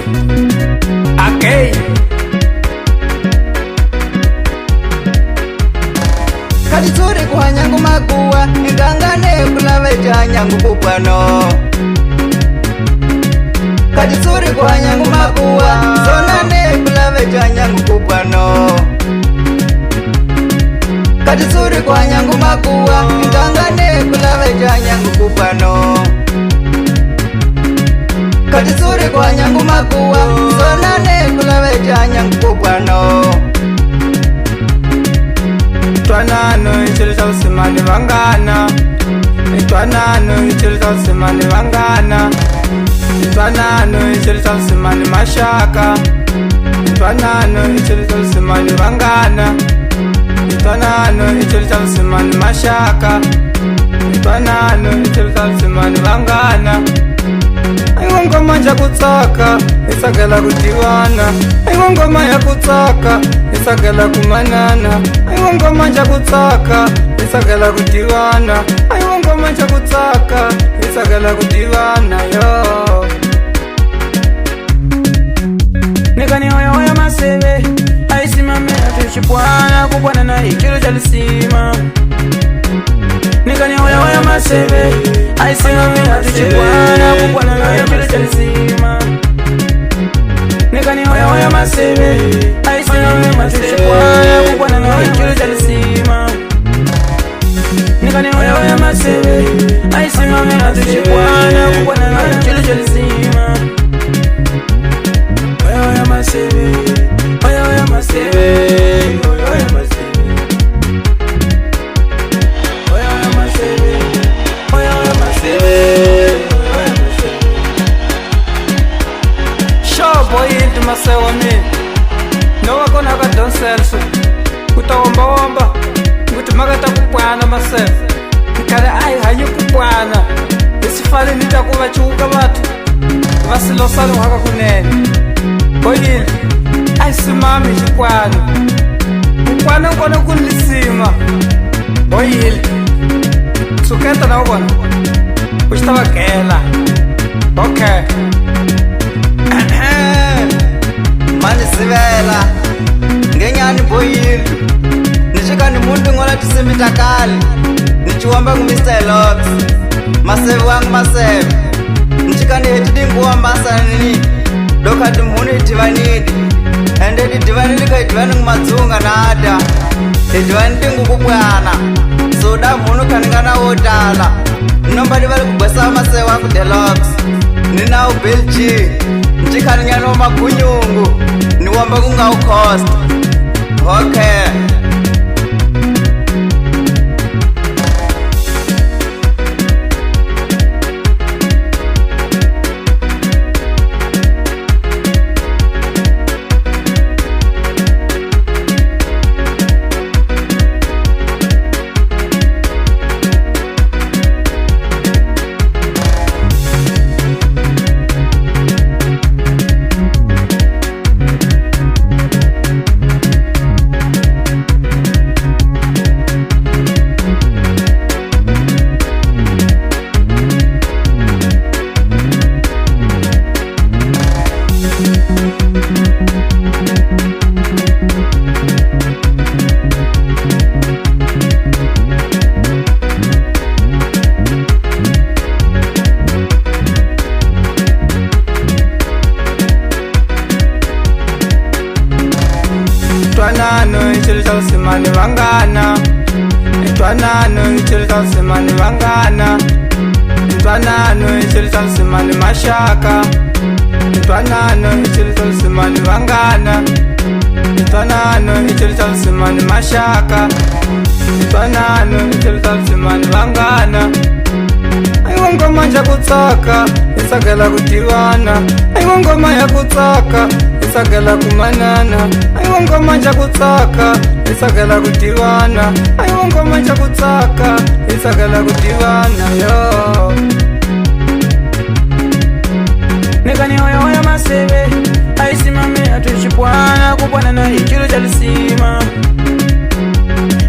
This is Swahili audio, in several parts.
Okay. Kaditsuri kuhanyangu makuwa ingangane kulaveja nyangu kupano. Kaditsuri kuhanyangu makuwa zonane kulaveja nyangu kupano. Kaditsuri kuhanyangu makuwa ingangane kulaveja nyangu kupano. Kaditsuri kuhanyangu makuwa zonane kulaveja nyangu kupano. Twanano ichilisa usimani vangana. Twanano ichilisa usimani vangana. Twanano ichilisa usimani mashaka. Twanano ichilisa usimani vangana. Twanano ichilisa usimani mashaka. Twanano ichilisa usimani vangana. Aiwa ngoma nja kutsaka isagala kudiwana. Aiwa ngoma ya kutsaka isagala kumanana. Aiwa ngoma nja kutsaka isagala kudiwana. Aiwa ngoma nja kutsaka isagala kudiwana yo. Nikani hoya hoya masebe aisimame atushipwana kupwana na ikiru jalisima. Nikani hoya hoya masebe aisimame atushipwana kupwana na ikiru jalisima. Nikani hoya hoya masebe aisimame atushipwana kupwana na ikiru jalisima. Nikani hoya hoya masebe aisimame atushipwana kupwana na ikiru jalisima. Hoya hoya masebe, hoya hoya masebe, hoya hoya masebe, hoya hoya masebe, hoya hoya masebe, hoya hoya masebe. Sure boy into masewa mi no wakona ka donselso utawomba womba nguti makata kupwana maseve nkale ai hanyu kupwana isifale nitakuva chuka vatu vasilosalo haka kunene. Boyile aisimami xikwano ukwana kona kulisima. Boyile suketa na ukona u xi ta va gela. Okay. Mani sivela ngenyani boyile nichika ni muntu ngola tisimitakali nichiwamba ku Mr. Locks maseve wangu maseve nichika ni hetidi nguwamba sanini dokati mhunu itivanidi ende itivanidi ka itivani ngumadzunga nada itivanidi ngukubwana soda mhunu kaningana wotala nombadi vali kubwesa maseve wangu Deluxe ninawo Bill G nchikani nyano magunyungu niwamba kunga ucost. Okay. Twanano ichilisa usimani vangana. Twanano ichilisa usimani vangana. Twanano ichilisa usimani mashaka. Twanano ichilisa usimani vangana. Twanano ichilisa usimani mashaka. Twanano ichilisa usimani vangana. Aiwa ngoma nja kutsaka isagala kudiwana. Aiwa ngoma ya kutsaka isagala kumanana. Aiwa ngoma nja kutsaka isagala kudiwana. Aiwa ngoma nja kutsaka isagala kudiwana yo. Nikani hoya hoya masebe aisimame atushipwana kupwana na ikiru jalisima.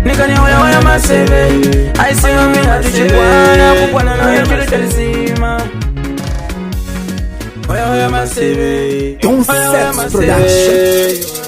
Nikani hoya hoya masebe aisimame atushipwana kupwana na ikiru jalisima. Oya oya masebe. Don't Sex Production.